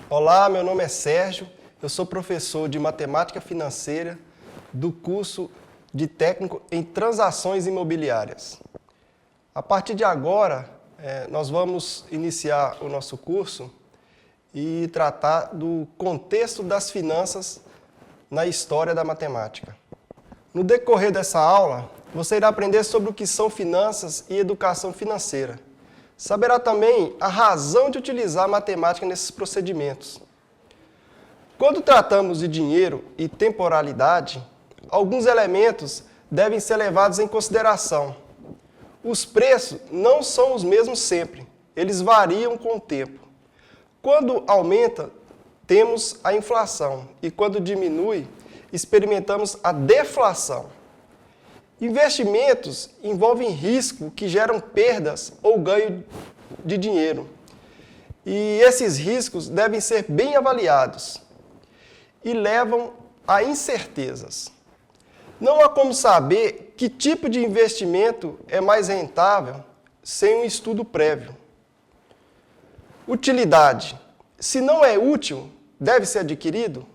Olá, meu nome é Sérgio, eu sou professor de Matemática Financeira do curso de Técnico em Transações Imobiliárias. A partir de agora, nós vamos iniciar o nosso curso e tratar do contexto das finanças na história da matemática. No decorrer dessa aula, você irá aprender sobre o que são finanças e educação financeira. Saberá também a razão de utilizar a matemática nesses procedimentos. Quando tratamos de dinheiro e temporalidade, alguns elementos devem ser levados em consideração. Os preços não são os mesmos sempre, eles variam com o tempo. Quando aumenta, temos a inflação e quando diminui, experimentamos a deflação. Investimentos envolvem risco que geram perdas ou ganho de dinheiro. E esses riscos devem ser bem avaliados e levam a incertezas. Não há como saber que tipo de investimento é mais rentável sem um estudo prévio. Utilidade. Se não é útil, deve ser adquirido?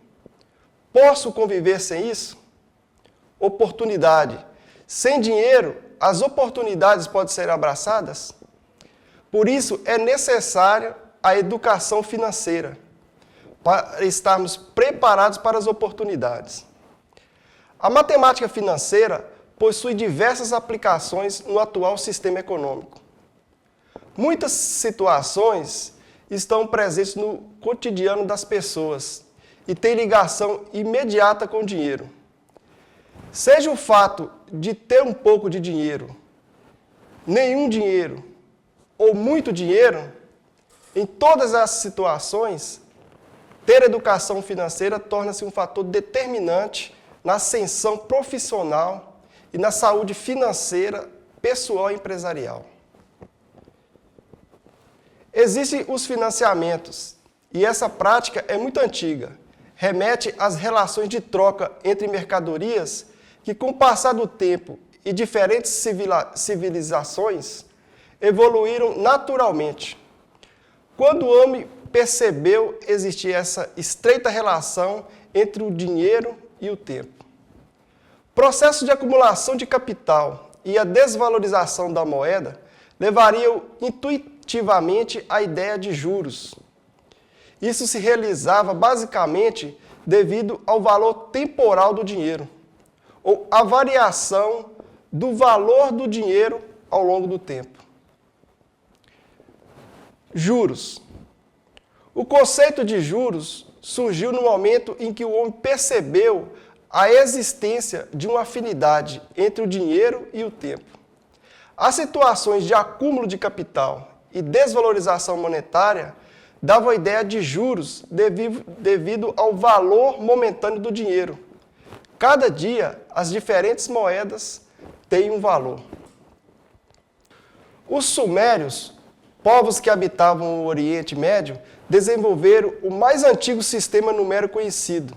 Posso conviver sem isso? Oportunidade. Sem dinheiro, as oportunidades podem ser abraçadas? Por isso, é necessária a educação financeira, para estarmos preparados para as oportunidades. A matemática financeira possui diversas aplicações no atual sistema econômico. Muitas situações estão presentes no cotidiano das pessoas e têm ligação imediata com o dinheiro. Seja o fato de ter um pouco de dinheiro, nenhum dinheiro ou muito dinheiro, em todas as situações, ter educação financeira torna-se um fator determinante na ascensão profissional e na saúde financeira, pessoal e empresarial. Existem os financiamentos, e essa prática é muito antiga. Remete às relações de troca entre mercadorias que, com o passar do tempo e diferentes civilizações, evoluíram naturalmente. Quando o homem percebeu existir essa estreita relação entre o dinheiro e o tempo. Processo de acumulação de capital e a desvalorização da moeda levariam intuitivamente à ideia de juros. Isso se realizava basicamente devido ao valor temporal do dinheiro, ou à variação do valor do dinheiro ao longo do tempo. Juros. O conceito de juros surgiu no momento em que o homem percebeu a existência de uma afinidade entre o dinheiro e o tempo. As situações de acúmulo de capital e desvalorização monetária davam a ideia de juros devido ao valor momentâneo do dinheiro. Cada dia, as diferentes moedas têm um valor. Os sumérios, povos que habitavam o Oriente Médio, desenvolveram o mais antigo sistema numérico conhecido.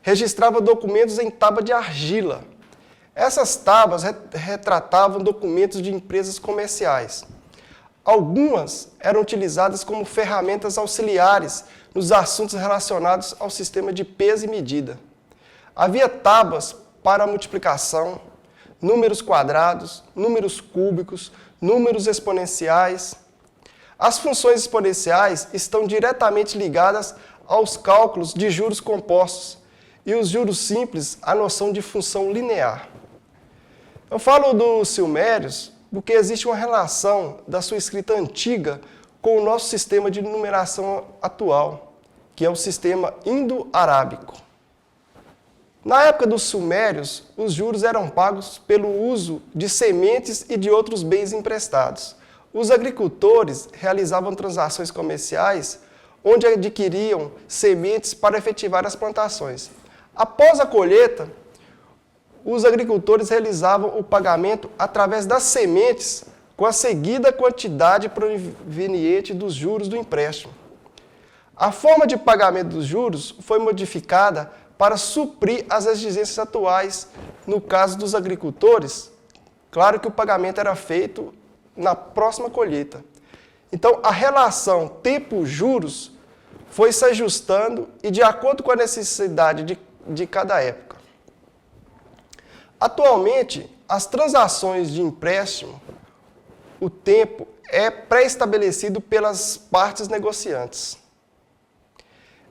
Registrava documentos em tábua de argila. Essas tábuas retratavam documentos de empresas comerciais. Algumas eram utilizadas como ferramentas auxiliares nos assuntos relacionados ao sistema de peso e medida. Havia tábuas para multiplicação, números quadrados, números cúbicos, números exponenciais. As funções exponenciais estão diretamente ligadas aos cálculos de juros compostos e os juros simples à noção de função linear. Eu falo dos sumérios porque existe uma relação da sua escrita antiga com o nosso sistema de numeração atual, que é o sistema indo-arábico. Na época dos sumérios, os juros eram pagos pelo uso de sementes e de outros bens emprestados. Os agricultores realizavam transações comerciais onde adquiriam sementes para efetivar as plantações. Após a colheita, os agricultores realizavam o pagamento através das sementes com a seguida quantidade proveniente dos juros do empréstimo. A forma de pagamento dos juros foi modificada para suprir as exigências atuais. No caso dos agricultores, claro que o pagamento era feito na próxima colheita. Então, a relação tempo-juros foi se ajustando e de acordo com a necessidade de cada época. Atualmente, as transações de empréstimo, o tempo é pré-estabelecido pelas partes negociantes.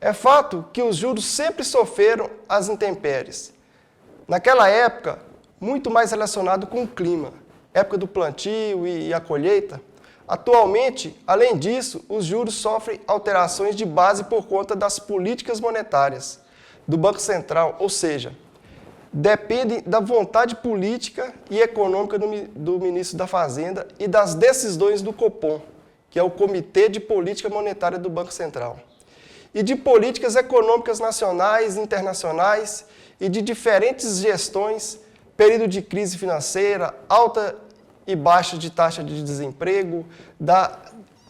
É fato que os juros sempre sofreram as intempéries. Naquela época, muito mais relacionado com o clima, época do plantio e a colheita. Atualmente, além disso, os juros sofrem alterações de base por conta das políticas monetárias do Banco Central, ou seja, dependem da vontade política e econômica do ministro da Fazenda e das decisões do Copom, que é o Comitê de Política Monetária do Banco Central, e de políticas econômicas nacionais e internacionais e de diferentes gestões, período de crise financeira, alta e baixa de taxa de desemprego, da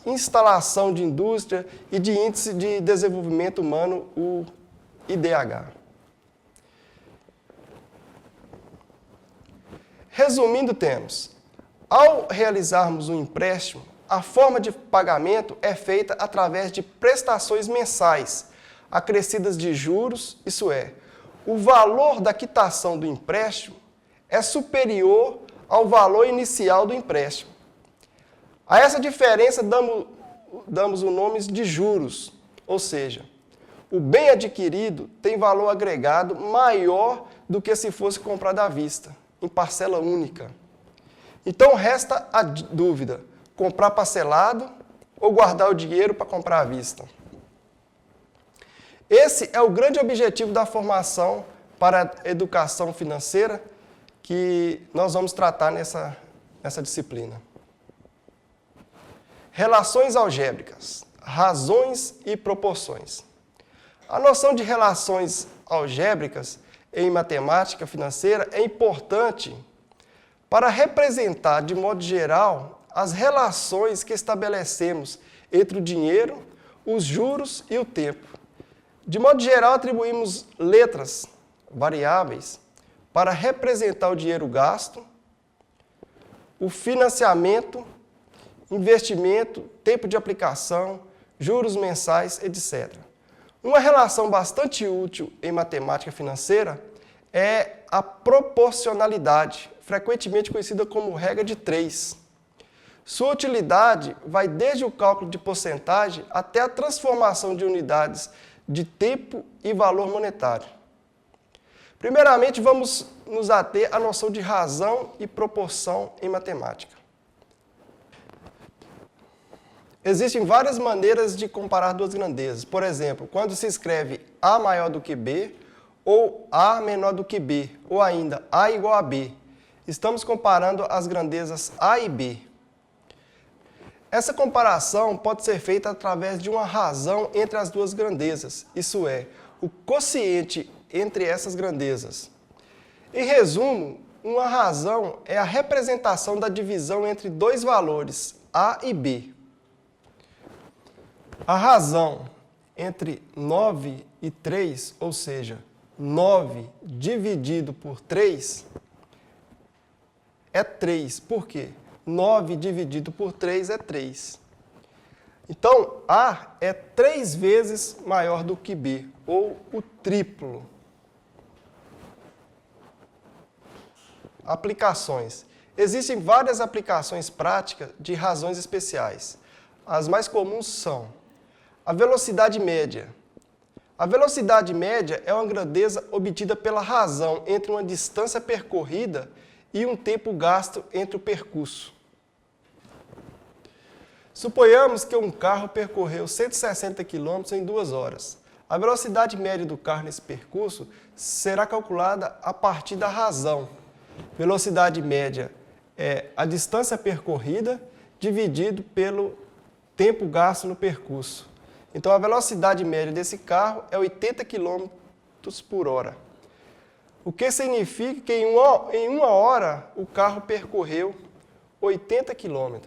instalação de indústria e de índice de desenvolvimento humano, o IDH. Resumindo, temos, ao realizarmos um empréstimo, a forma de pagamento é feita através de prestações mensais, acrescidas de juros, isso é, o valor da quitação do empréstimo é superior ao valor inicial do empréstimo. A essa diferença damos o nome de juros, ou seja, o bem adquirido tem valor agregado maior do que se fosse comprado à vista, em parcela única. Então resta a dúvida, comprar parcelado ou guardar o dinheiro para comprar à vista. Esse é o grande objetivo da formação para a educação financeira que nós vamos tratar nessa disciplina. Relações algébricas, razões e proporções. A noção de relações algébricas em matemática financeira é importante para representar, de modo geral, as relações que estabelecemos entre o dinheiro, os juros e o tempo. De modo geral, atribuímos letras, variáveis, para representar o dinheiro gasto, o financiamento, investimento, tempo de aplicação, juros mensais, etc. Uma relação bastante útil em matemática financeira é a proporcionalidade, frequentemente conhecida como regra de 3. Sua utilidade vai desde o cálculo de porcentagem até a transformação de unidades de tempo e valor monetário. Primeiramente, vamos nos ater à noção de razão e proporção em matemática. Existem várias maneiras de comparar duas grandezas. Por exemplo, quando se escreve A maior do que B, ou A menor do que B, ou ainda A igual a B. Estamos comparando as grandezas A e B. Essa comparação pode ser feita através de uma razão entre as duas grandezas, isso é, o quociente entre essas grandezas. Em resumo, uma razão é a representação da divisão entre dois valores, A e B. A razão entre 9 e 3, ou seja, 9 dividido por 3, é 3. Por quê? 9 dividido por 3 é 3. Então, A é 3 vezes maior do que B, ou o triplo. Aplicações. Existem várias aplicações práticas de razões especiais. As mais comuns são a velocidade média. A velocidade média é uma grandeza obtida pela razão entre uma distância percorrida e um tempo gasto entre o percurso. Suponhamos que um carro percorreu 160 km em 2 horas. A velocidade média do carro nesse percurso será calculada a partir da razão. Velocidade média é a distância percorrida dividido pelo tempo gasto no percurso. Então, a velocidade média desse carro é 80 km por hora. O que significa que em uma hora o carro percorreu 80 km.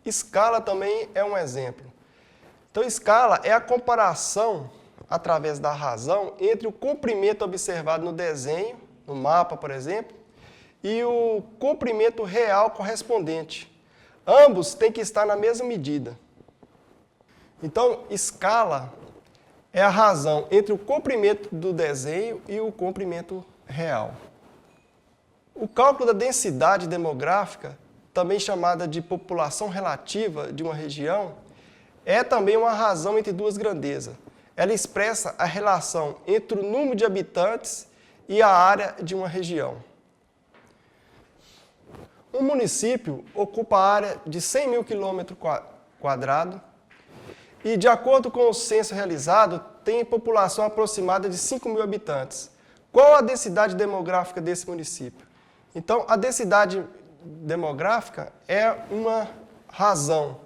Escala também é um exemplo. Então, escala é a comparação, através da razão, entre o comprimento observado no desenho, no mapa, por exemplo, e o comprimento real correspondente. Ambos têm que estar na mesma medida. Então, escala é a razão entre o comprimento do desenho e o comprimento real. O cálculo da densidade demográfica, também chamada de população relativa de uma região, é também uma razão entre duas grandezas. Ela expressa a relação entre o número de habitantes e a área de uma região. Um município ocupa a área de 100 mil quilômetros quadrados e, de acordo com o censo realizado, tem população aproximada de 5 mil habitantes. Qual a densidade demográfica desse município? Então, a densidade demográfica é uma razão.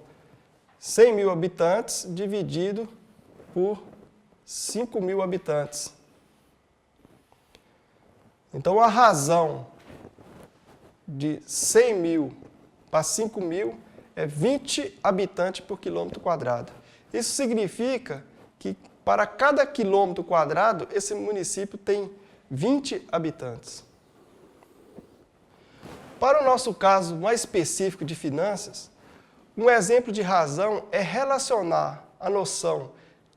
100 mil habitantes dividido por 5 mil habitantes. Então, a razão de 100 mil para 5 mil é 20 habitantes por quilômetro quadrado. Isso significa que para cada quilômetro quadrado, esse município tem 20 habitantes. Para o nosso caso mais específico de finanças, um exemplo de razão é relacionar a noção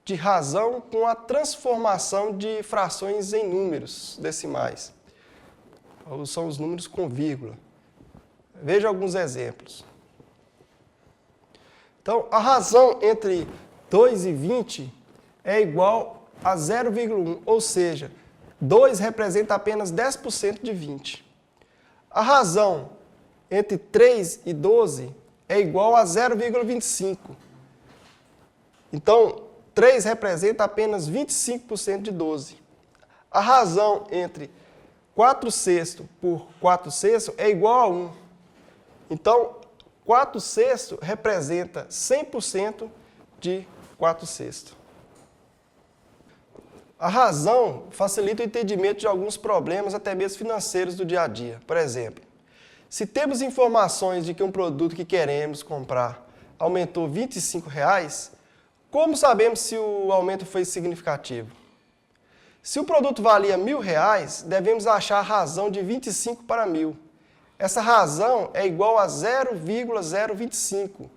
de razão com a transformação de frações em números decimais. São os números com vírgula. Veja alguns exemplos. Então, a razão entre 2 e 20 é igual a 0,1, ou seja, 2 representa apenas 10% de 20. A razão entre 3 e 12 é igual a 0,25. Então, 3 representa apenas 25% de 12. A razão entre 4 sextos por 4 sextos é igual a 1. Então, 4 sextos representa 100% de 4 sextos. A razão facilita o entendimento de alguns problemas, até mesmo financeiros, do dia a dia. Por exemplo, se temos informações de que um produto que queremos comprar aumentou R$ 25, como sabemos se o aumento foi significativo? Se o produto valia R$ 1.000, devemos achar a razão de 25 para 1.000. Essa razão é igual a 0,025,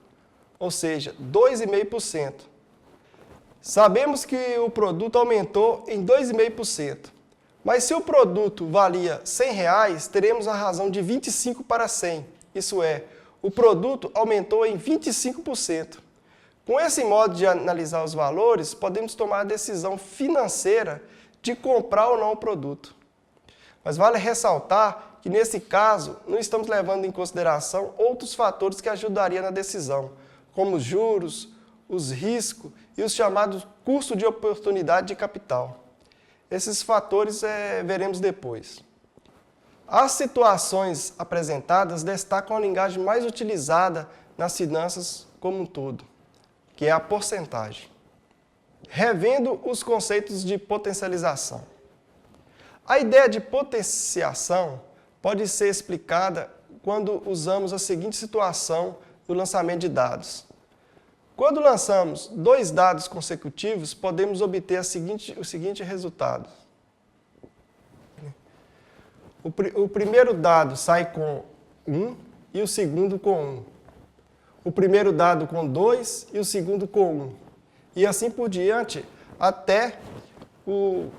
ou seja, 2,5%. Sabemos que o produto aumentou em 2,5%. Mas se o produto valia R$ 100, teremos a razão de 25 para 100. Isso é, o produto aumentou em 25%. Com esse modo de analisar os valores, podemos tomar a decisão financeira de comprar ou não o produto. Mas vale ressaltar que, nesse caso, não estamos levando em consideração outros fatores que ajudariam na decisão, como os juros, os riscos e os chamados custos de oportunidade de capital. Esses fatores veremos depois. As situações apresentadas destacam a linguagem mais utilizada nas finanças como um todo, que é a porcentagem. Revendo os conceitos de potencialização. A ideia de potenciação pode ser explicada quando usamos a seguinte situação no lançamento de dados. Quando lançamos 2 dados consecutivos, podemos obter o seguinte resultado. O primeiro dado sai com 1 e o segundo com 1. O primeiro dado com 2 e o segundo com 1. E assim por diante, até o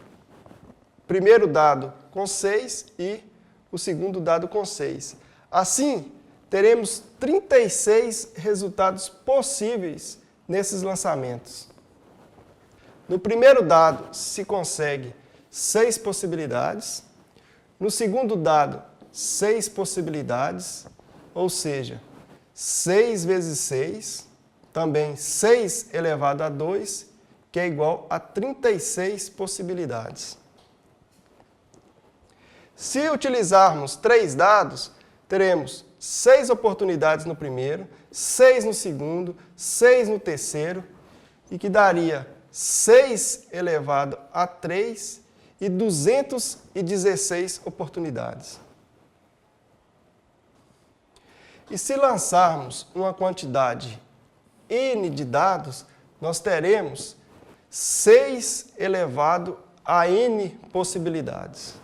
primeiro dado com 6 e o segundo dado com 6. Assim, teremos 36 resultados possíveis nesses lançamentos. No primeiro dado, se consegue 6 possibilidades. No segundo dado, 6 possibilidades, ou seja, 6 vezes 6, também 6 elevado a 2, que é igual a 36 possibilidades. Se utilizarmos 3 dados, teremos 6 oportunidades no primeiro, 6 no segundo, 6 no terceiro, e que daria 6 elevado a 3 e 216 oportunidades. E se lançarmos uma quantidade n de dados, nós teremos 6 elevado a n possibilidades.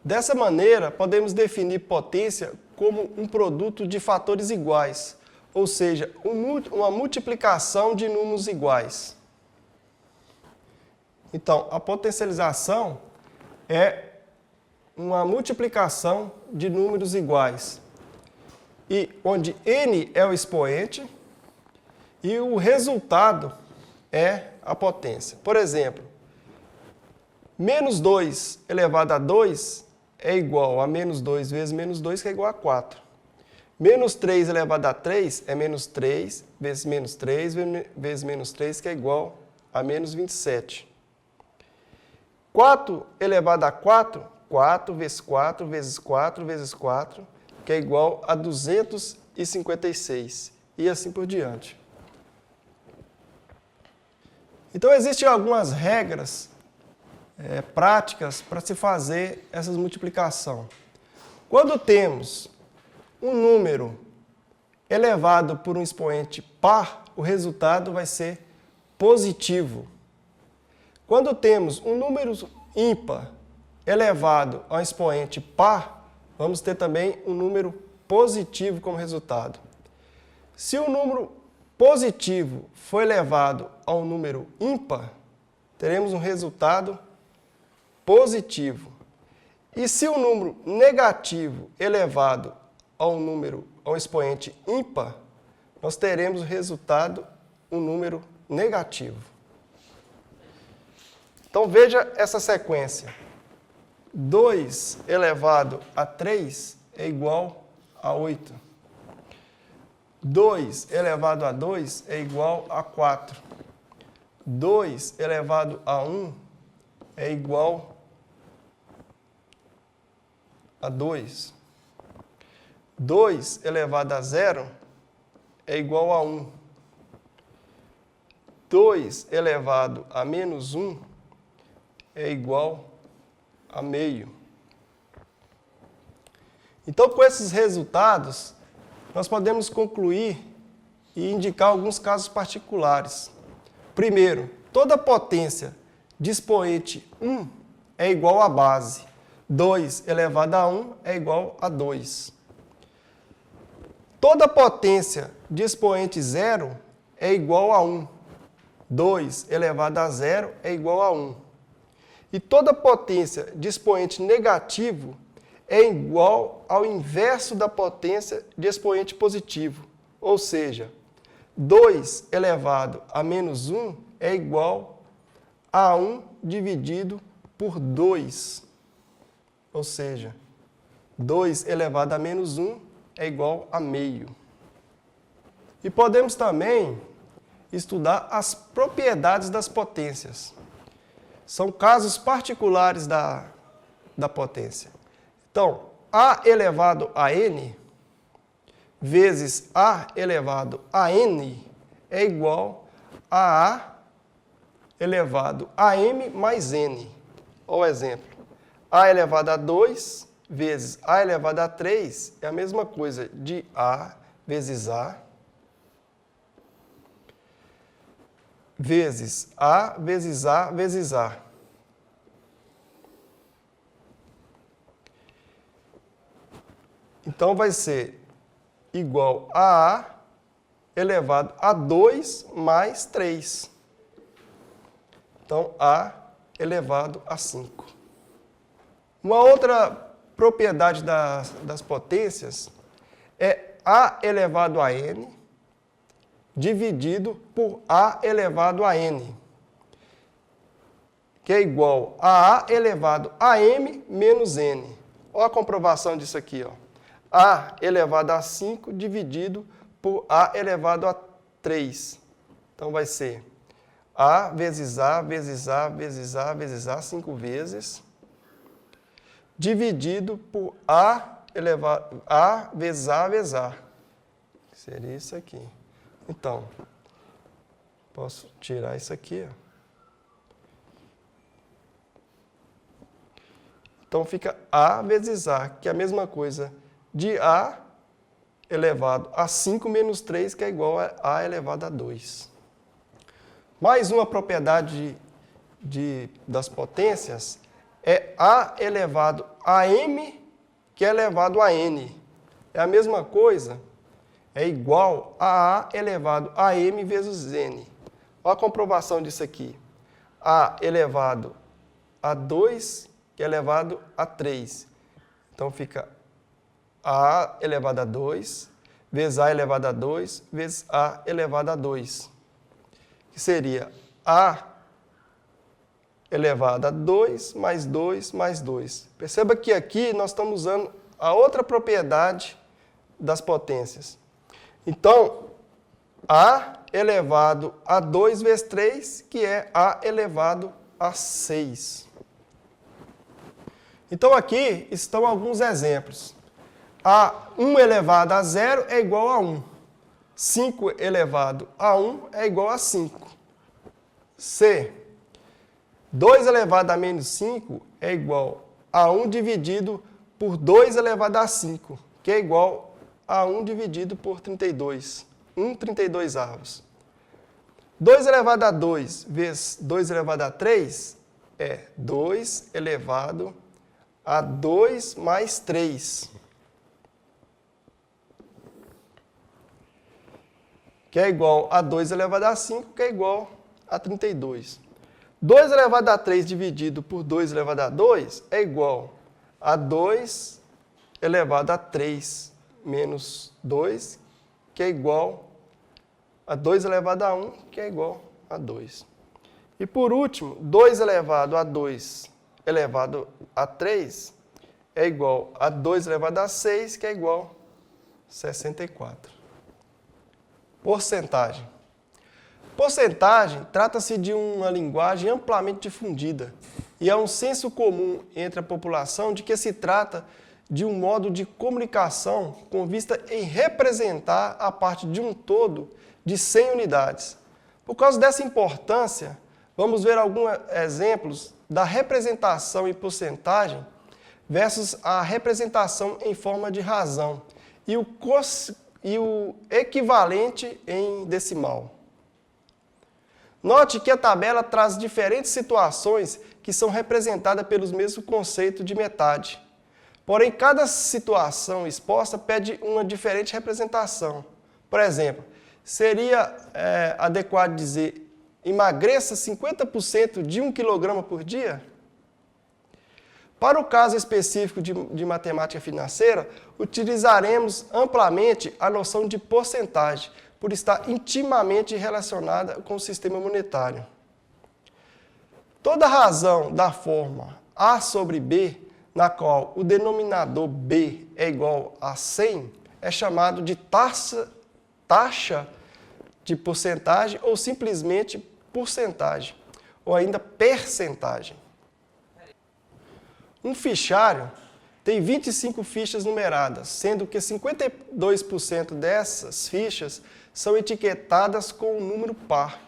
Dessa maneira, podemos definir potência como um produto de fatores iguais, ou seja, uma multiplicação de números iguais. Então, a potencialização é uma multiplicação de números iguais, e onde n é o expoente e o resultado é a potência. Por exemplo, menos 2 elevado a 2 é igual a menos 2 vezes menos 2, que é igual a 4. Menos 3 elevado a 3 é menos 3 vezes menos 3 vezes menos 3, que é igual a menos 27. 4 elevado a 4, 4 vezes 4 vezes 4 vezes 4, que é igual a 256, e assim por diante. Então, existem algumas regras práticas para se fazer essa multiplicação. Quando temos um número elevado por um expoente par, o resultado vai ser positivo. Quando temos um número ímpar elevado a um expoente par, vamos ter também um número positivo como resultado. Se o número positivo for elevado a um número ímpar, teremos um resultado positivo. E se o número negativo elevado a um expoente ímpar, nós teremos o resultado um número negativo. Então veja essa sequência. 2 elevado a 3 é igual a 8. 2 elevado a 2 é igual a 4. 2 elevado a 1 é igual a 2. 2 elevado a 0 é igual a 1. 2 elevado a menos 1 é igual a meio. Então, com esses resultados, nós podemos concluir e indicar alguns casos particulares. Primeiro, toda potência de expoente 1 é igual à base. 2 elevado a 1 é igual a 2. Toda potência de expoente 0 é igual a 1. 2 elevado a 0 é igual a 1. E toda potência de expoente negativo é igual ao inverso da potência de expoente positivo. Ou seja, 2 elevado a menos 1 é igual a 1 dividido por 2. Ou seja, 2 elevado a menos 1 é igual a meio. E podemos também estudar as propriedades das potências. São casos particulares da potência. Então, A elevado a N vezes A elevado a N é igual a A elevado a M mais N. Olha o exemplo. A elevado a 2 vezes A elevado a 3 é a mesma coisa de A vezes A vezes A vezes A vezes A. Então, vai ser igual a A elevado a 2 mais 3. Então, A elevado a 5. Uma outra propriedade das potências é A elevado a N dividido por A elevado a N, que é igual a A elevado a M menos N. Olha a comprovação disso aqui, ó. A elevado a 5 dividido por A elevado a 3. Então, vai ser A vezes A vezes A vezes A vezes A 5 vezes, dividido por A elevado A vezes A vezes A. Seria isso aqui. Então, posso tirar isso aqui, ó. Então, fica A vezes A, que é a mesma coisa de A elevado a 5 menos 3, que é igual a A elevado a 2. Mais uma propriedade das potências é A elevado a M, que é elevado a N. É a mesma coisa, é igual a A elevado a M vezes N. Olha a comprovação disso aqui. A elevado a 2, que é elevado a 3. Então, fica A elevado a 2, vezes A elevado a 2, vezes A elevado a 2. Que seria A elevado a 2, mais 2, mais 2. Perceba que aqui nós estamos usando a outra propriedade das potências. Então, A elevado a 2 vezes 3, que é A elevado a 6. Então, aqui estão alguns exemplos. A1 elevado a 0 é igual a 1. 5 elevado a 1 é igual a 5. C. 2 elevado a menos 5 é igual a 1 dividido por 2 elevado a 5, que é igual a 1 dividido por 32. 1/32. 2 elevado a 2 vezes 2 elevado a 3 é 2 elevado a 2 mais 3. Que é igual a 2 elevado a 5, que é igual a 32. 2 elevado a 3 dividido por 2 elevado a 2 é igual a 2 elevado a 3 menos 2, que é igual a 2 elevado a 1, que é igual a 2. E por último, 2 elevado a 2 elevado a 3 é igual a 2 elevado a 6, que é igual a 64. Porcentagem. Porcentagem trata-se de uma linguagem amplamente difundida e é um senso comum entre a população de que se trata de um modo de comunicação com vista em representar a parte de um todo de 100 unidades. Por causa dessa importância, vamos ver alguns exemplos da representação em porcentagem versus a representação em forma de razão e o equivalente em decimal. Note que a tabela traz diferentes situações que são representadas pelos mesmos conceitos de metade. Porém, cada situação exposta pede uma diferente representação. Por exemplo, seria adequado dizer emagreça 50% de 1 kg por dia? Para o caso específico de matemática financeira, utilizaremos amplamente a noção de porcentagem, por estar intimamente relacionada com o sistema monetário. Toda razão da forma A sobre B, na qual o denominador B é igual a 100, é chamado de taxa de porcentagem ou simplesmente porcentagem, ou ainda percentagem. Um fichário tem 25 fichas numeradas, sendo que 52% dessas fichas são etiquetadas com o número par.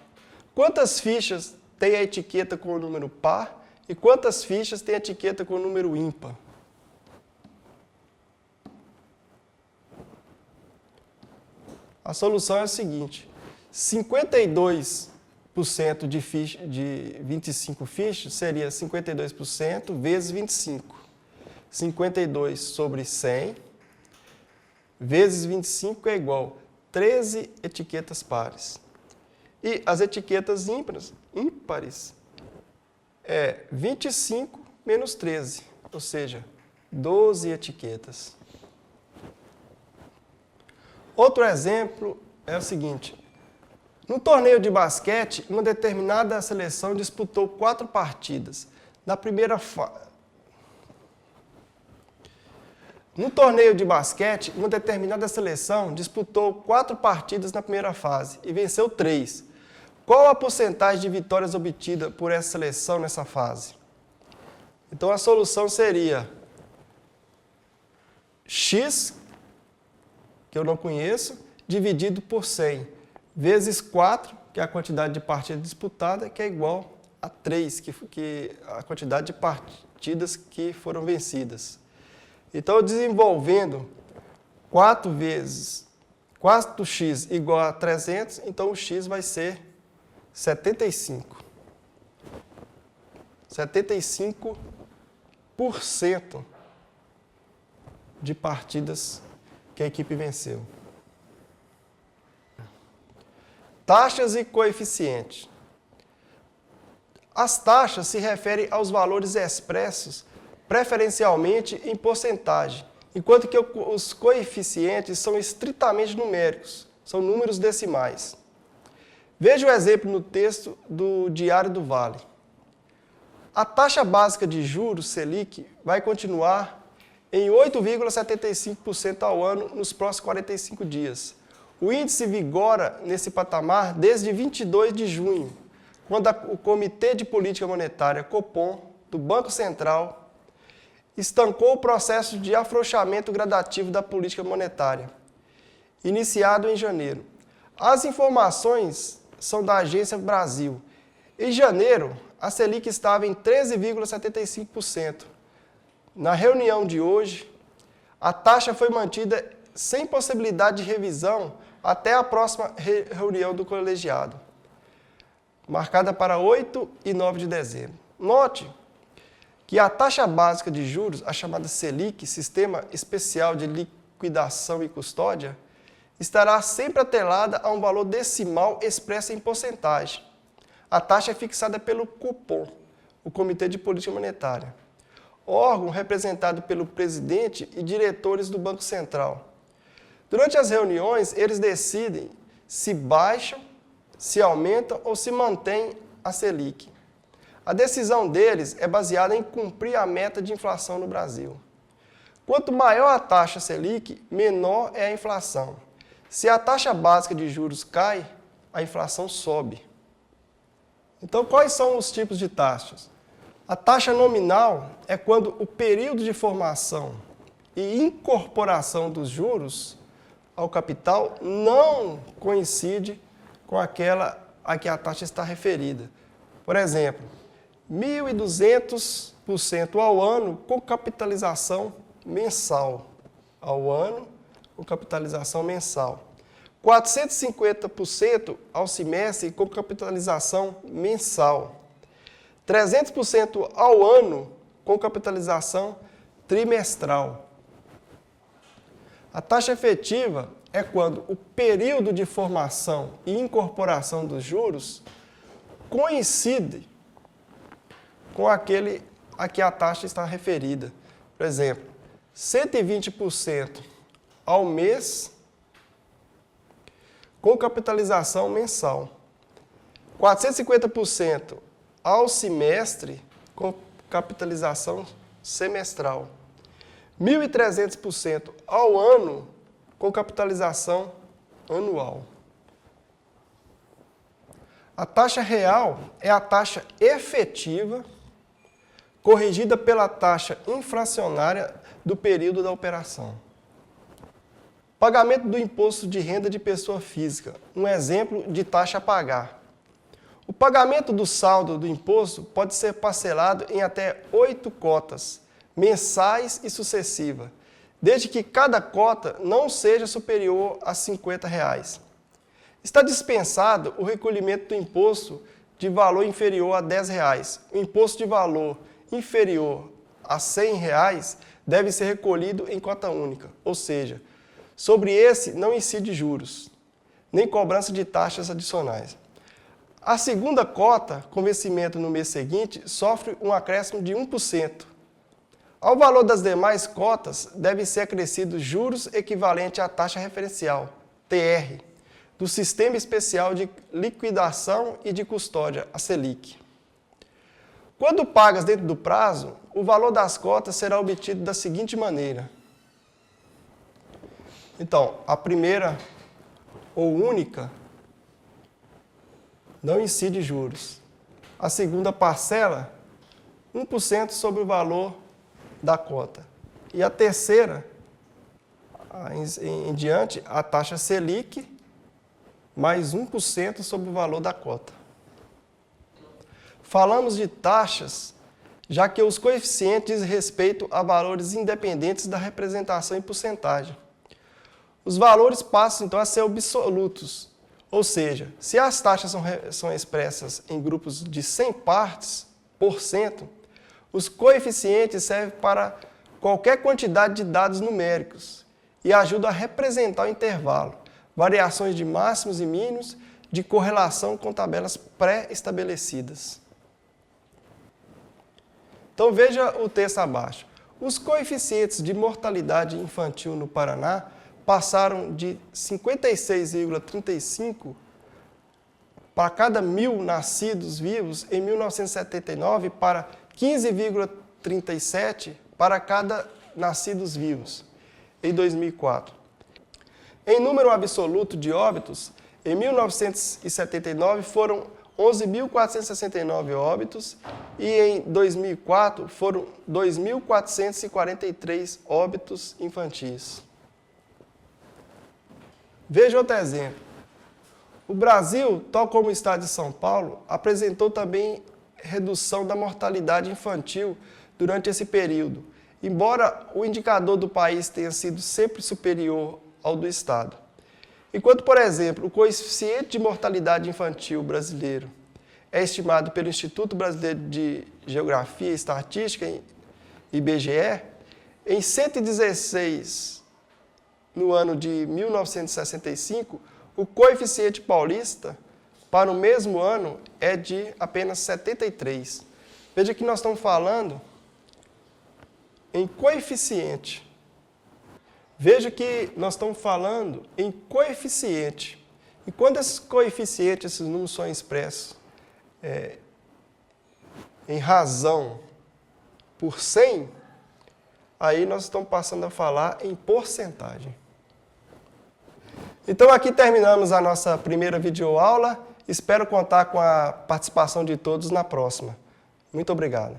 Quantas fichas tem a etiqueta com o número par e quantas fichas tem a etiqueta com o número ímpar? A solução é a seguinte: 52% de 25 fichas seria 52% vezes 25. 52 sobre 100 vezes 25 é igual a 13 etiquetas pares. E as etiquetas ímpares é 25 menos 13, ou seja, 12 etiquetas. Outro exemplo é o seguinte: no torneio de basquete, uma determinada seleção disputou 4 partidas. No torneio de basquete, uma determinada seleção disputou 4 partidas na primeira fase e venceu 3. Qual a porcentagem de vitórias obtida por essa seleção nessa fase? Então, a solução seria X, que eu não conheço, dividido por 100, vezes 4, que é a quantidade de partidas disputada, que é igual a 3, que a quantidade de partidas que foram vencidas. Então, desenvolvendo 4 vezes 4x igual a 300, então o x vai ser 75. 75% de partidas que a equipe venceu. Taxas e coeficientes. As taxas se referem aos valores expressos preferencialmente em porcentagem, enquanto que os coeficientes são estritamente numéricos, são números decimais. Veja o exemplo no texto do Diário do Vale. A taxa básica de juros Selic vai continuar em 8,75% ao ano nos próximos 45 dias. O índice vigora nesse patamar desde 22 de junho, quando o Comitê de Política Monetária, Copom, do Banco Central, estancou o processo de afrouxamento gradativo da política monetária, iniciado em janeiro. As informações são da Agência Brasil. Em janeiro, a Selic estava em 13,75%. Na reunião de hoje, a taxa foi mantida sem possibilidade de revisão até a próxima reunião do colegiado, marcada para 8 e 9 de dezembro. Note que a taxa básica de juros, a chamada Selic, Sistema Especial de Liquidação e Custódia, estará sempre atrelada a um valor decimal expresso em porcentagem. A taxa é fixada pelo Copom, o Comitê de Política Monetária, órgão representado pelo presidente e diretores do Banco Central. Durante as reuniões, eles decidem se baixam, se aumentam ou se mantém a Selic. A decisão deles é baseada em cumprir a meta de inflação no Brasil. Quanto maior a taxa Selic, menor é a inflação. Se a taxa básica de juros cai, a inflação sobe. Então, quais são os tipos de taxas? A taxa nominal é quando o período de formação e incorporação dos juros ao capital não coincide com aquela a que a taxa está referida. Por exemplo, 1.200% ao ano com capitalização mensal. Ao ano com capitalização mensal. 450% ao semestre com capitalização mensal. 300% ao ano com capitalização trimestral. A taxa efetiva é quando o período de formação e incorporação dos juros coincide com aquele a que a taxa está referida. Por exemplo, 120% ao mês com capitalização mensal. 450% ao semestre com capitalização semestral. 1.300% ao ano com capitalização anual. A taxa real é a taxa efetiva corrigida pela taxa inflacionária do período da operação. Pagamento do imposto de renda de pessoa física, um exemplo de taxa a pagar. O pagamento do saldo do imposto pode ser parcelado em até 8 cotas, mensais e sucessivas, desde que cada cota não seja superior a R$ 50. Está dispensado o recolhimento do imposto de valor inferior a R$ 10. O imposto de valor inferior a R$ 100 deve ser recolhido em cota única, ou seja, sobre esse não incide juros, nem cobrança de taxas adicionais. A segunda cota, com vencimento no mês seguinte, sofre um acréscimo de 1%. Ao valor das demais cotas, deve ser acrescido juros equivalente à taxa referencial, TR, do Sistema Especial de Liquidação e de Custódia, a Selic. Quando pagas dentro do prazo, o valor das cotas será obtido da seguinte maneira. Então, a primeira ou única não incide juros. A segunda parcela, 1% sobre o valor da cota. E a terceira, em diante, a taxa Selic mais 1% sobre o valor da cota. Falamos de taxas, já que os coeficientes dizem respeito a valores independentes da representação em porcentagem. Os valores passam, então, a ser absolutos, ou seja, se as taxas são expressas em grupos de 100 partes por cento, os coeficientes servem para qualquer quantidade de dados numéricos e ajudam a representar o intervalo, variações de máximos e mínimos, de correlação com tabelas pré-estabelecidas. Então veja o texto abaixo. Os coeficientes de mortalidade infantil no Paraná passaram de 56,35 para cada 1.000 nascidos vivos em 1979 para 15,37 para cada nascidos vivos em 2004. Em número absoluto de óbitos, em 1979 foram 11.469 óbitos e em 2004 foram 2.443 óbitos infantis. Veja outro exemplo. O Brasil, tal como o estado de São Paulo, apresentou também redução da mortalidade infantil durante esse período, embora o indicador do país tenha sido sempre superior ao do estado. Enquanto, por exemplo, o coeficiente de mortalidade infantil brasileiro é estimado pelo Instituto Brasileiro de Geografia e Estatística, IBGE, em 116 no ano de 1965, o coeficiente paulista para o mesmo ano é de apenas 73. Veja que nós estamos falando em coeficiente. Veja que nós estamos falando em coeficiente. E quando esses coeficientes, esses números são expressos em razão por 100, aí nós estamos passando a falar em porcentagem. Então aqui terminamos a nossa primeira videoaula. Espero contar com a participação de todos na próxima. Muito obrigado.